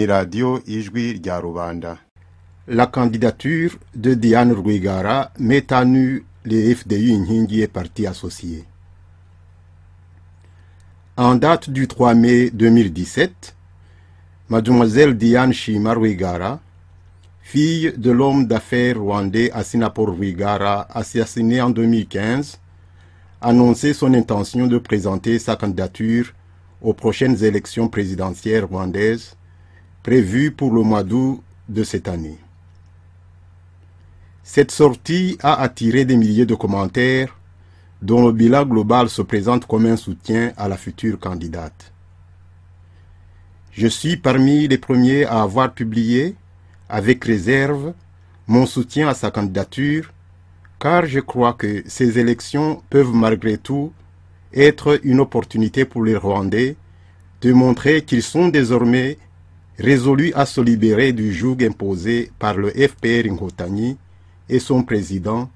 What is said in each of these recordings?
ni radio Ijwi rya Rubanda. La candidature de Diane Rwigara met à nu les FDU Inkingi et partis associés. En date du 3 mai 2017, Mademoiselle Diane Shima Rwigara, fille de l'homme d'affaires rwandais Assinapol Rwigara, assassiné en 2015, annonçait son intention de présenter sa candidature aux prochaines élections présidentielles rwandaises prévues pour le mois d'août de cette année. Cette sortie a attiré des milliers de commentaires dont le bilan global se présente comme un soutien à la future candidate. Je suis parmi les premiers à avoir publié, avec réserve, mon soutien à sa candidature, car je crois que ces élections peuvent malgré tout être une opportunité pour les Rwandais de montrer qu'ils sont désormais résolus à se libérer du joug imposé par le FPR Inkotanyi et son président,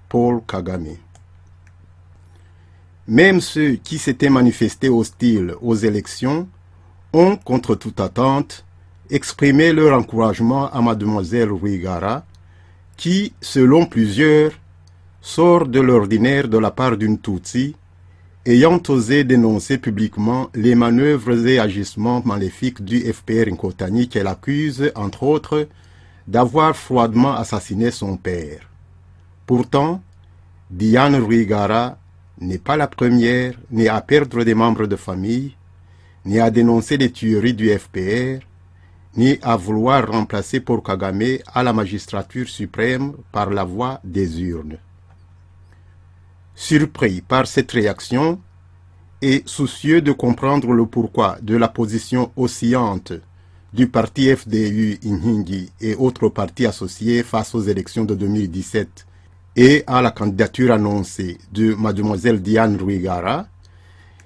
Paul Kagame. Même ceux qui s'étaient manifestés hostiles aux élections ont, contre toute attente, exprimé leur encouragement à Mademoiselle Rwigara, qui, selon plusieurs, sort de l'ordinaire de la part d'une Tutsi, ayant osé dénoncer publiquement les manœuvres et agissements maléfiques du FPR Inkotanyi qu'elle accuse, entre autres, d'avoir froidement assassiné son père. Pourtant, Diane Rwigara n'est pas la première ni à perdre des membres de famille, ni à dénoncer les tueries du FPR, ni à vouloir remplacer Paul Kagame à la magistrature suprême par la voie des urnes. Surpris par cette réaction et soucieux de comprendre le pourquoi de la position oscillante du parti FDU Inkingi et autres partis associés face aux élections de 2017 et à la candidature annoncée de Mademoiselle Diane Rwigara,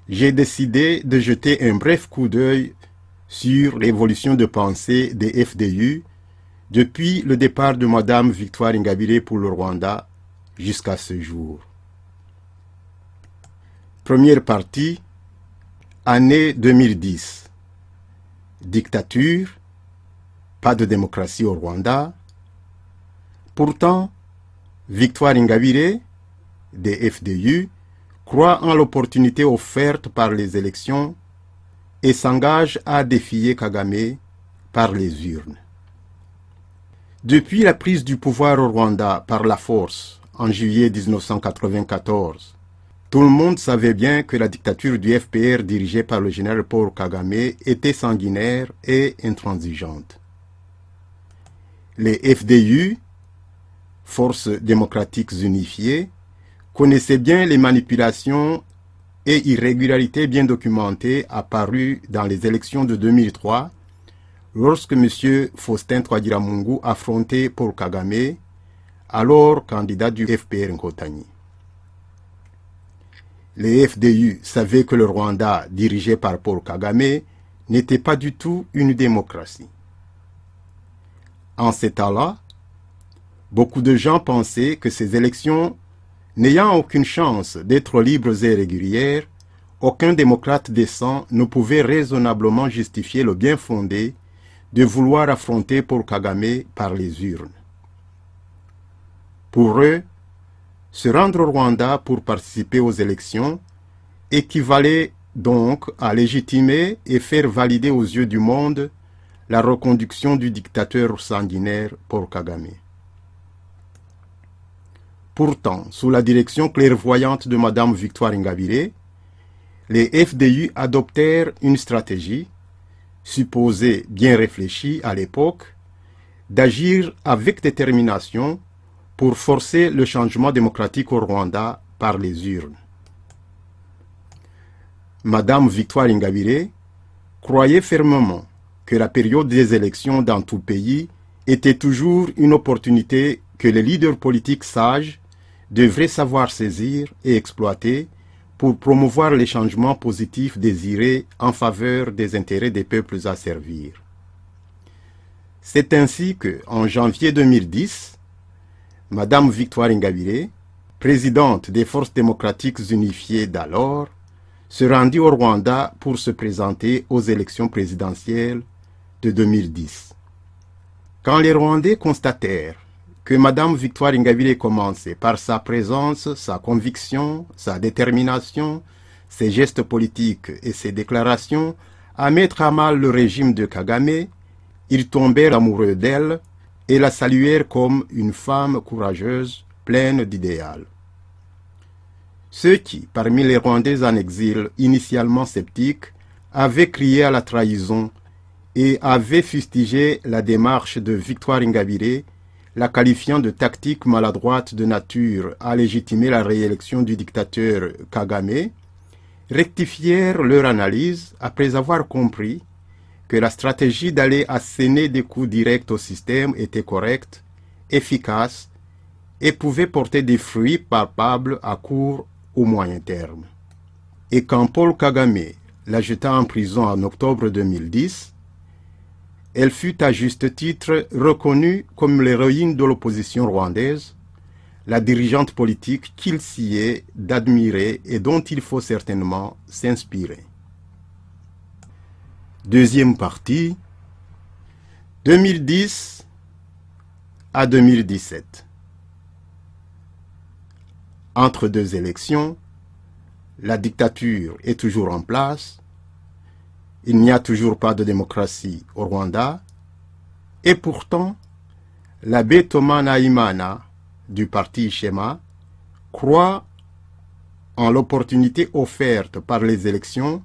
j'ai décidé de jeter un bref coup d'œil sur l'évolution de pensée des FDU depuis le départ de Madame Victoire Ingabire pour le Rwanda jusqu'à ce jour. Première partie, année 2010. Dictature, pas de démocratie au Rwanda. Pourtant, Victoire Ingabire, des FDU, croit en l'opportunité offerte par les élections et s'engage à défier Kagame par les urnes. Depuis la prise du pouvoir au Rwanda par la force en juillet 1994, tout le monde savait bien que la dictature du FPR dirigée par le général Paul Kagame était sanguinaire et intransigeante. Les FDU, Forces démocratiques unifiées, connaissaient bien les manipulations et irrégularités bien documentées apparues dans les élections de 2003 lorsque M. Faustin Twagiramungu affrontait Paul Kagame, alors candidat du FPR Inkotanyi. Les FDU savaient que le Rwanda, dirigé par Paul Kagame, n'était pas du tout une démocratie. En ces temps-là, beaucoup de gens pensaient que ces élections, n'ayant aucune chance d'être libres et régulières, aucun démocrate décent ne pouvait raisonnablement justifier le bien fondé de vouloir affronter Paul Kagame par les urnes. Pour eux, se rendre au Rwanda pour participer aux élections équivalait donc à légitimer et faire valider aux yeux du monde la reconduction du dictateur sanguinaire Paul Kagame. Pourtant, sous la direction clairvoyante de Madame Victoire Ingabire, les FDU adoptèrent une stratégie, supposée bien réfléchie à l'époque, d'agir avec détermination pour forcer le changement démocratique au Rwanda par les urnes. Madame Victoire Ingabire croyait fermement que la période des élections dans tout pays était toujours une opportunité que les leaders politiques sages devraient savoir saisir et exploiter pour promouvoir les changements positifs désirés en faveur des intérêts des peuples à servir. C'est ainsi que, en janvier 2010, Madame Victoire Ingabire, présidente des Forces démocratiques unifiées d'alors, se rendit au Rwanda pour se présenter aux élections présidentielles de 2010. Quand les Rwandais constatèrent que Mme Victoire Ingabire commençait par sa présence, sa conviction, sa détermination, ses gestes politiques et ses déclarations à mettre à mal le régime de Kagame, ils tombèrent amoureux d'elle et la saluèrent comme une femme courageuse, pleine d'idéal. Ceux qui, parmi les Rwandais en exil, initialement sceptiques, avaient crié à la trahison et avaient fustigé la démarche de Victoire Ingabire, la qualifiant de tactique maladroite de nature à légitimer la réélection du dictateur Kagame, rectifièrent leur analyse après avoir compris que la stratégie d'aller asséner des coups directs au système était correcte, efficace et pouvait porter des fruits palpables à court ou moyen terme. Et quand Paul Kagame la jeta en prison en octobre 2010, elle fut à juste titre reconnue comme l'héroïne de l'opposition rwandaise, la dirigeante politique qu'il sied d'admirer et dont il faut certainement s'inspirer. Deuxième partie, 2010 à 2017. Entre deux élections, la dictature est toujours en place, il n'y a toujours pas de démocratie au Rwanda, et pourtant, l'abbé Thomas Nahimana du parti Ishema croit en l'opportunité offerte par les élections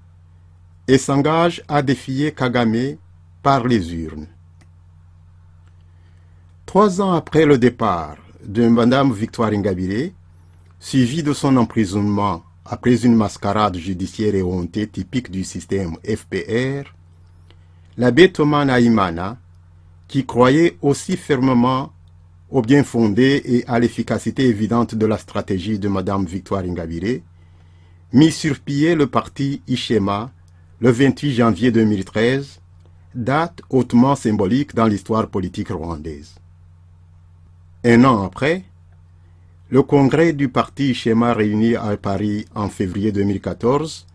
et s'engage à défier Kagame par les urnes. 3 ans après le départ de Mme Victoire Ingabire, suivi de son emprisonnement après une mascarade judiciaire et hontée typique du système FPR, l'abbé Thomas Nahimana, qui croyait aussi fermement au bien fondé et à l'efficacité évidente de la stratégie de Mme Victoire Ingabire, mit sur pied le parti Ishema le 28 janvier 2013, date hautement symbolique dans l'histoire politique rwandaise. 1 an après, le congrès du parti Ishema réuni à Paris en février 2014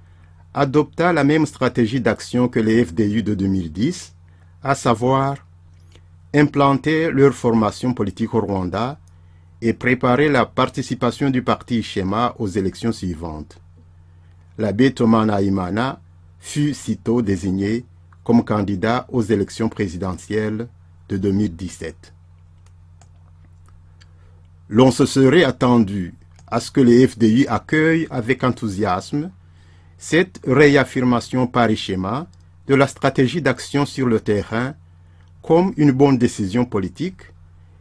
adopta la même stratégie d'action que les FDU de 2010, à savoir implanter leur formation politique au Rwanda et préparer la participation du parti Ishema aux élections suivantes. L'abbé Thomas Nahimana fut sitôt désigné comme candidat aux élections présidentielles de 2017. L'on se serait attendu à ce que les FDI accueillent avec enthousiasme cette réaffirmation par Ishema de la stratégie d'action sur le terrain comme une bonne décision politique,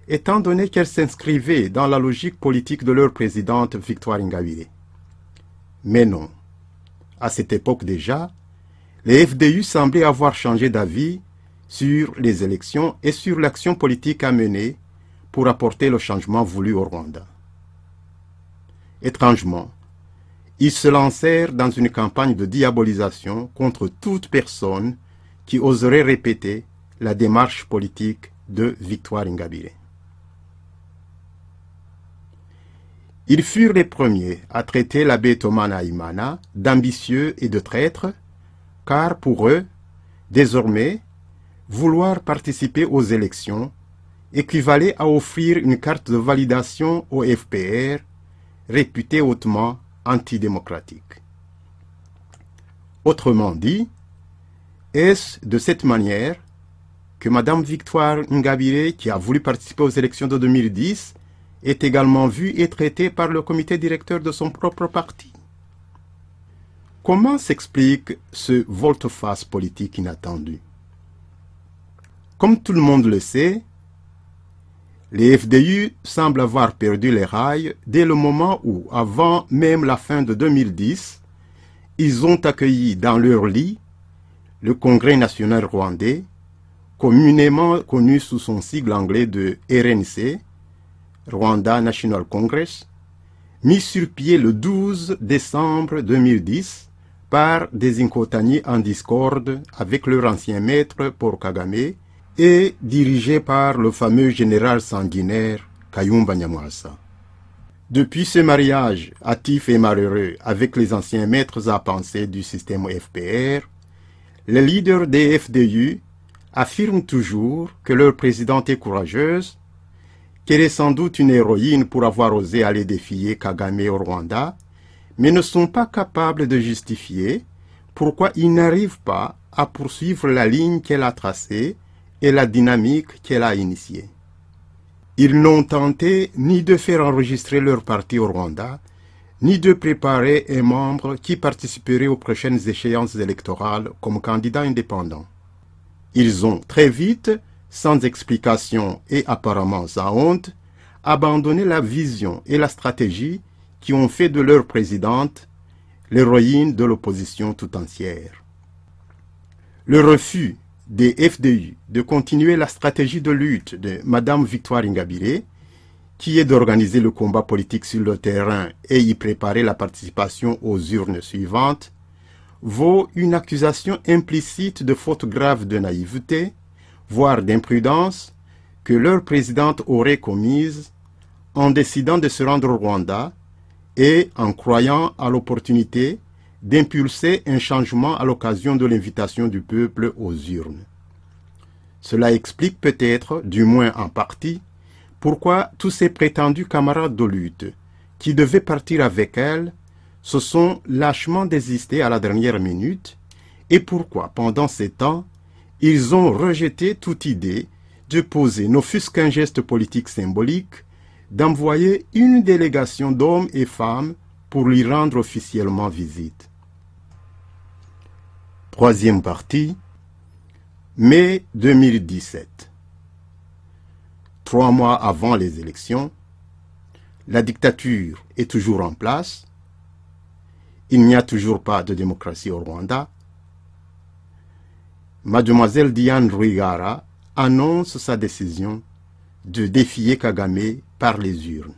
étant donné qu'elle s'inscrivait dans la logique politique de leur présidente Victoire Ingabire. Mais non. À cette époque déjà, les FDU semblaient avoir changé d'avis sur les élections et sur l'action politique à mener pour apporter le changement voulu au Rwanda. Étrangement, ils se lancèrent dans une campagne de diabolisation contre toute personne qui oserait répéter la démarche politique de Victoire Ingabire. Ils furent les premiers à traiter l'abbé Thomas Nahimana d'ambitieux et de traître, car pour eux, désormais, vouloir participer aux élections équivalait à offrir une carte de validation au FPR, réputé hautement antidémocratique. Autrement dit, est-ce de cette manière que Mme Victoire Ingabire, qui a voulu participer aux élections de 2010, est également vue et traitée par le comité directeur de son propre parti? Comment s'explique ce volte-face politique inattendu? Comme tout le monde le sait, les FDU semblent avoir perdu les rails dès le moment où, avant même la fin de 2010, ils ont accueilli dans leur lit le Congrès national rwandais, communément connu sous son sigle anglais de RNC, Rwanda National Congress, mis sur pied le 12 décembre 2010 par des Inkotani en discorde avec leur ancien maître Paul Kagame et dirigé par le fameux général sanguinaire Kayumba Nyamwasa. Depuis ce mariage hâtif et malheureux avec les anciens maîtres à penser du système FPR, les leaders des FDU, affirment toujours que leur présidente est courageuse, qu'elle est sans doute une héroïne pour avoir osé aller défier Kagame au Rwanda, mais ne sont pas capables de justifier pourquoi ils n'arrivent pas à poursuivre la ligne qu'elle a tracée et la dynamique qu'elle a initiée. Ils n'ont tenté ni de faire enregistrer leur parti au Rwanda, ni de préparer un membre qui participerait aux prochaines échéances électorales comme candidat indépendant. Ils ont très vite, sans explication et apparemment sans honte, abandonné la vision et la stratégie qui ont fait de leur présidente l'héroïne de l'opposition tout entière. Le refus des FDU de continuer la stratégie de lutte de Mme Victoire Ingabire, qui est d'organiser le combat politique sur le terrain et y préparer la participation aux urnes suivantes, vaut une accusation implicite de faute grave de naïveté, voire d'imprudence, que leur présidente aurait commise en décidant de se rendre au Rwanda et en croyant à l'opportunité d'impulser un changement à l'occasion de l'invitation du peuple aux urnes. Cela explique peut-être, du moins en partie, pourquoi tous ces prétendus camarades de lutte, qui devaient partir avec elle, se sont lâchement désistés à la dernière minute, et pourquoi, pendant ces temps, ils ont rejeté toute idée de poser, ne fût-ce qu'un geste politique symbolique, d'envoyer une délégation d'hommes et femmes pour lui rendre officiellement visite. Troisième partie, mai 2017. 3 mois avant les élections, la dictature est toujours en place, il n'y a toujours pas de démocratie au Rwanda. Mademoiselle Diane Rwigara annonce sa décision de défier Kagame par les urnes.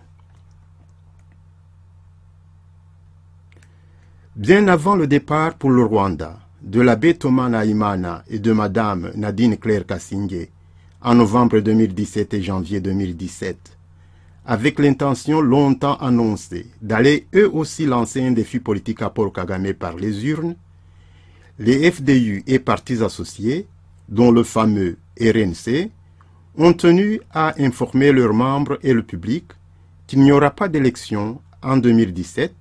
Bien avant le départ pour le Rwanda de l'abbé Thomas Nahimana et de Madame Nadine Claire Kassinge en novembre 2017 et janvier 2017, avec l'intention longtemps annoncée d'aller eux aussi lancer un défi politique à Paul Kagame par les urnes, les FDU et partis associés, dont le fameux RNC, ont tenu à informer leurs membres et le public qu'il n'y aura pas d'élection en 2017,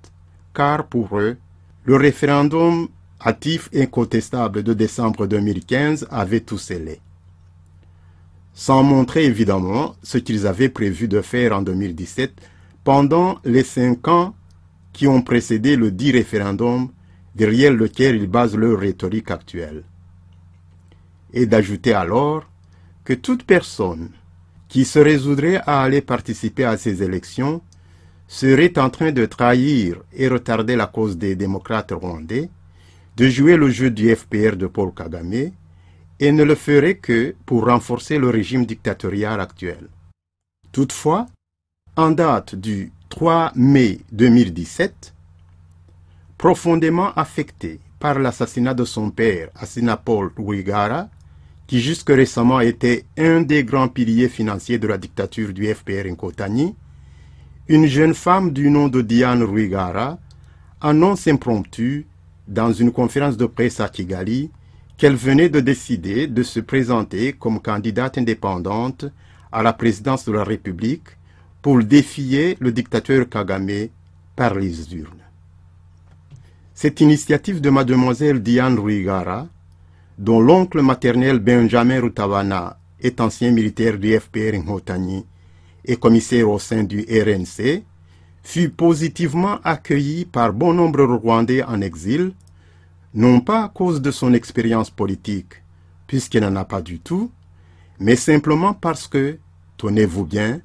car pour eux, le référendum hâtif et incontestable de décembre 2015 avait tout scellé. Sans montrer évidemment ce qu'ils avaient prévu de faire en 2017 pendant les 5 ans qui ont précédé le dit référendum derrière lequel ils basent leur rhétorique actuelle. Et d'ajouter alors que toute personne qui se résoudrait à aller participer à ces élections serait en train de trahir et retarder la cause des démocrates rwandais, de jouer le jeu du FPR de Paul Kagame, et ne le ferait que pour renforcer le régime dictatorial actuel. Toutefois, en date du 3 mai 2017, profondément affecté par l'assassinat de son père, Assinapol Rwigara, qui jusque récemment était un des grands piliers financiers de la dictature du FPR Nkotani, une jeune femme du nom de Diane Rwigara annonce impromptu dans une conférence de presse à Kigali qu'elle venait de décider de se présenter comme candidate indépendante à la présidence de la République pour défier le dictateur Kagame par les urnes. Cette initiative de mademoiselle Diane Rwigara, dont l'oncle maternel Benjamin Rutabana est ancien militaire du FPR Nkotani et commissaire au sein du RNC, fut positivement accueilli par bon nombre de Rwandais en exil, non pas à cause de son expérience politique, puisqu'il n'en a pas du tout, mais simplement parce que, tenez-vous bien,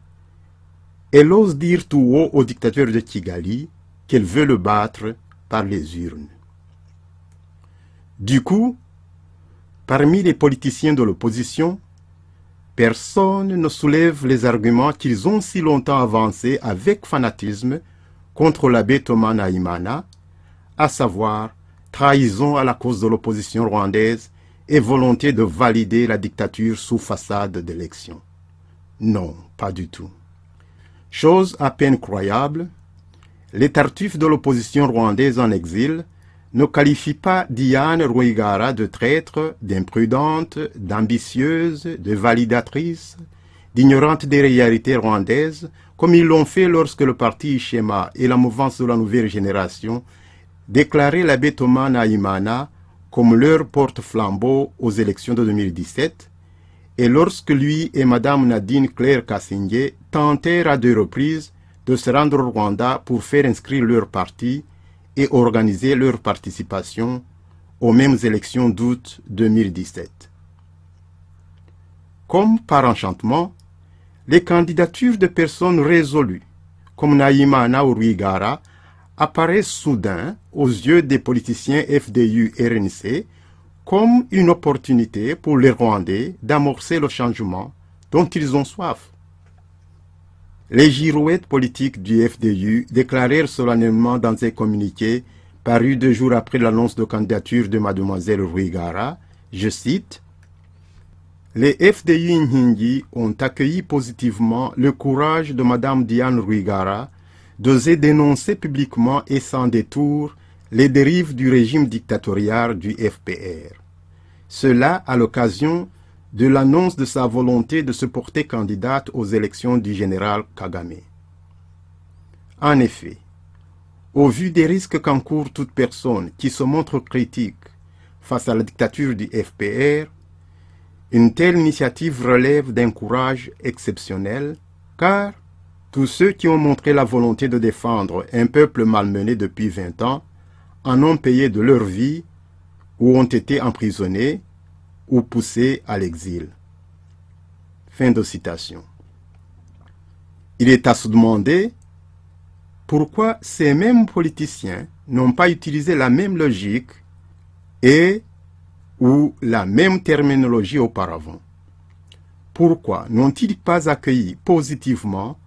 elle ose dire tout haut au dictateur de Kigali qu'elle veut le battre par les urnes. Du coup, parmi les politiciens de l'opposition, personne ne soulève les arguments qu'ils ont si longtemps avancés avec fanatisme contre l'abbé Thomas Nahimana, à savoir trahison à la cause de l'opposition rwandaise et volonté de valider la dictature sous façade d'élection. Non, pas du tout. Chose à peine croyable, les tartuffes de l'opposition rwandaise en exil ne qualifie pas Diane Rwigara de traître, d'imprudente, d'ambitieuse, de validatrice, d'ignorante des réalités rwandaises, comme ils l'ont fait lorsque le parti Ishema et la mouvance de la nouvelle génération déclaraient l'abbé Thomas Nahimana comme leur porte-flambeau aux élections de 2017, et lorsque lui et Madame Nadine Claire Kasingé tentèrent à 2 reprises de se rendre au Rwanda pour faire inscrire leur parti et organiser leur participation aux mêmes élections d'août 2017. Comme par enchantement, les candidatures de personnes résolues, comme Nahimana ou Rwigara, apparaissent soudain aux yeux des politiciens FDU-RNC comme une opportunité pour les Rwandais d'amorcer le changement dont ils ont soif. Les girouettes politiques du FDU déclarèrent solennellement dans un communiqué paru 2 jours après l'annonce de candidature de Mademoiselle Rwigara, je cite, « Les FDU Inkingi ont accueilli positivement le courage de Madame Diane Rwigara d'oser dénoncer publiquement et sans détour les dérives du régime dictatorial du FPR. Cela à l'occasion de l'annonce de sa volonté de se porter candidate aux élections du général Kagame. En effet, au vu des risques qu'encourt toute personne qui se montre critique face à la dictature du FPR, une telle initiative relève d'un courage exceptionnel, car tous ceux qui ont montré la volonté de défendre un peuple malmené depuis 20 ans en ont payé de leur vie ou ont été emprisonnés ou poussés à l'exil. » Fin de citation. Il est à se demander pourquoi ces mêmes politiciens n'ont pas utilisé la même logique et ou la même terminologie auparavant. Pourquoi n'ont-ils pas accueilli positivement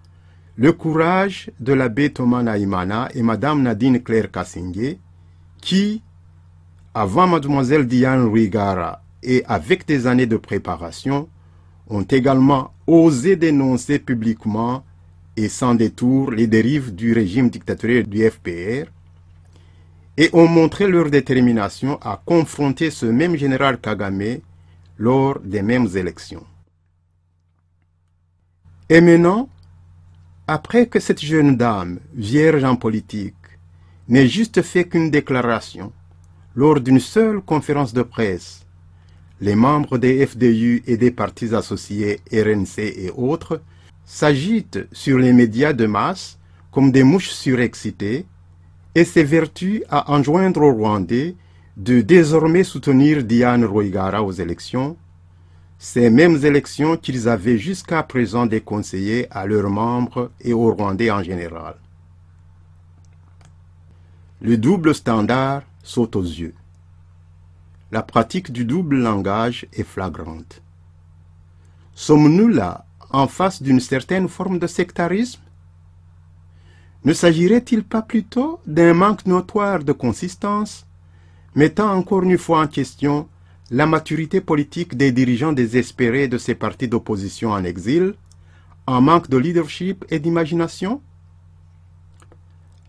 le courage de l'abbé Thomas Nahimana et Madame Nadine Claire Kasingé qui, avant Mademoiselle Diane Rwigara et avec des années de préparation, ont également osé dénoncer publiquement et sans détour les dérives du régime dictatorial du FPR et ont montré leur détermination à confronter ce même général Kagame lors des mêmes élections. Et maintenant, après que cette jeune dame, vierge en politique, n'ait juste fait qu'une déclaration, lors d'une seule conférence de presse, les membres des FDU et des partis associés RNC et autres s'agitent sur les médias de masse comme des mouches surexcitées et s'évertuent à enjoindre aux Rwandais de désormais soutenir Diane Rwigara aux élections, ces mêmes élections qu'ils avaient jusqu'à présent déconseillées à leurs membres et aux Rwandais en général. Le double standard saute aux yeux. La pratique du double langage est flagrante. Sommes-nous là en face d'une certaine forme de sectarisme? Ne s'agirait-il pas plutôt d'un manque notoire de consistance, mettant encore une fois en question la maturité politique des dirigeants désespérés de ces partis d'opposition en exil, en manque de leadership et d'imagination?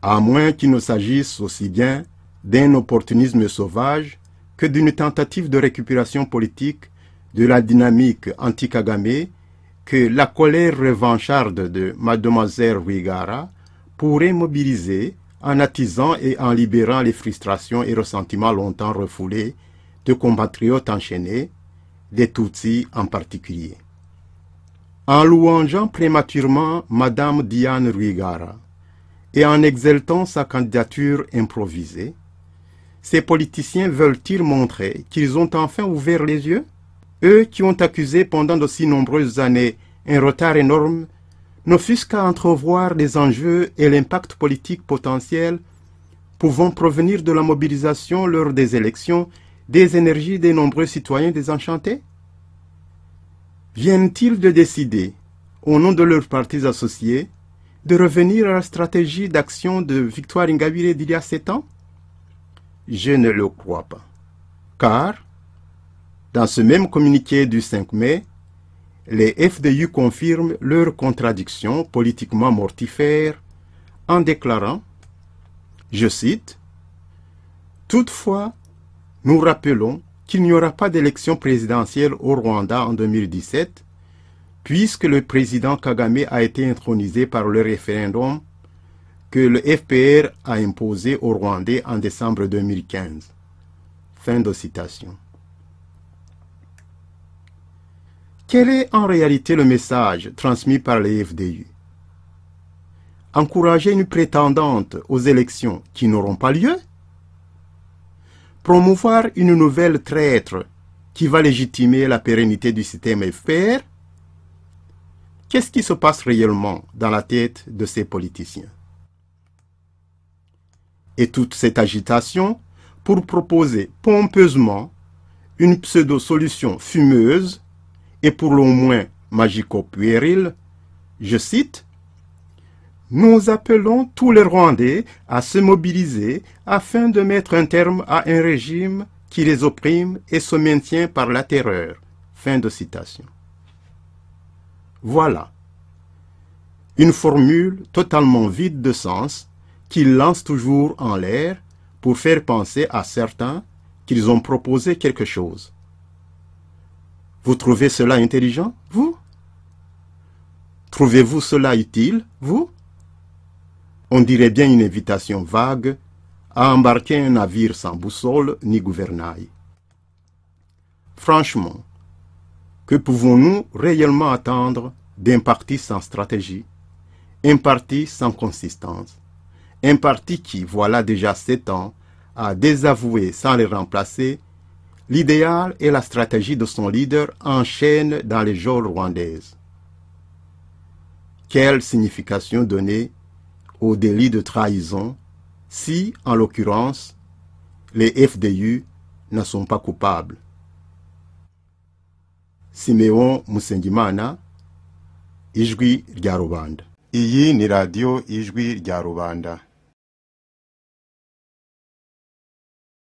À moins qu'il ne s'agisse aussi bien d'un opportunisme sauvage que d'une tentative de récupération politique de la dynamique anti-Kagame que la colère revancharde de Mademoiselle Rwigara pourrait mobiliser en attisant et en libérant les frustrations et ressentiments longtemps refoulés de compatriotes enchaînés, des Tutsis en particulier. En louangeant prématurément Madame Diane Rwigara et en exaltant sa candidature improvisée, ces politiciens veulent-ils montrer qu'ils ont enfin ouvert les yeux? Eux qui ont accusé pendant de si nombreuses années un retard énorme, ne fût-ce qu'à entrevoir les enjeux et l'impact politique potentiel pouvant provenir de la mobilisation lors des élections des énergies des nombreux citoyens désenchantés? Viennent-ils de décider, au nom de leurs partis associés, de revenir à la stratégie d'action de Victoire Ingabire d'il y a 7 ans? Je ne le crois pas. Car, dans ce même communiqué du 5 mai, les FDU confirment leur contradiction politiquement mortifère en déclarant, je cite, « Toutefois, nous rappelons qu'il n'y aura pas d'élection présidentielle au Rwanda en 2017, puisque le président Kagame a été intronisé par le référendum que le FPR a imposé aux Rwandais en décembre 2015. Fin de citation. Quel est en réalité le message transmis par les FDU? Encourager une prétendante aux élections qui n'auront pas lieu? Promouvoir une nouvelle traître qui va légitimer la pérennité du système FPR? Qu'est-ce qui se passe réellement dans la tête de ces politiciens? Et toute cette agitation pour proposer pompeusement une pseudo-solution fumeuse et pour le moins magico-puérile, je cite, « Nous appelons tous les Rwandais à se mobiliser afin de mettre un terme à un régime qui les opprime et se maintient par la terreur. » Fin de citation. Voilà. Une formule totalement vide de sens qu'ils lancent toujours en l'air pour faire penser à certains qu'ils ont proposé quelque chose. Vous trouvez cela intelligent, vous? Trouvez-vous cela utile, vous? On dirait bien une invitation vague à embarquer un navire sans boussole ni gouvernail. Franchement, que pouvons-nous réellement attendre d'un parti sans stratégie, un parti sans consistance, un parti qui, voilà déjà 7 ans, a désavoué sans les remplacer l'idéal et la stratégie de son leader en chaîne dans les geôles rwandaises? Quelle signification donner au délit de trahison si, en l'occurrence, les FDU ne sont pas coupables? Simeon Musengimana, Ijwi rya Rubanda. Iyi ni radio Ijwi rya Rubanda.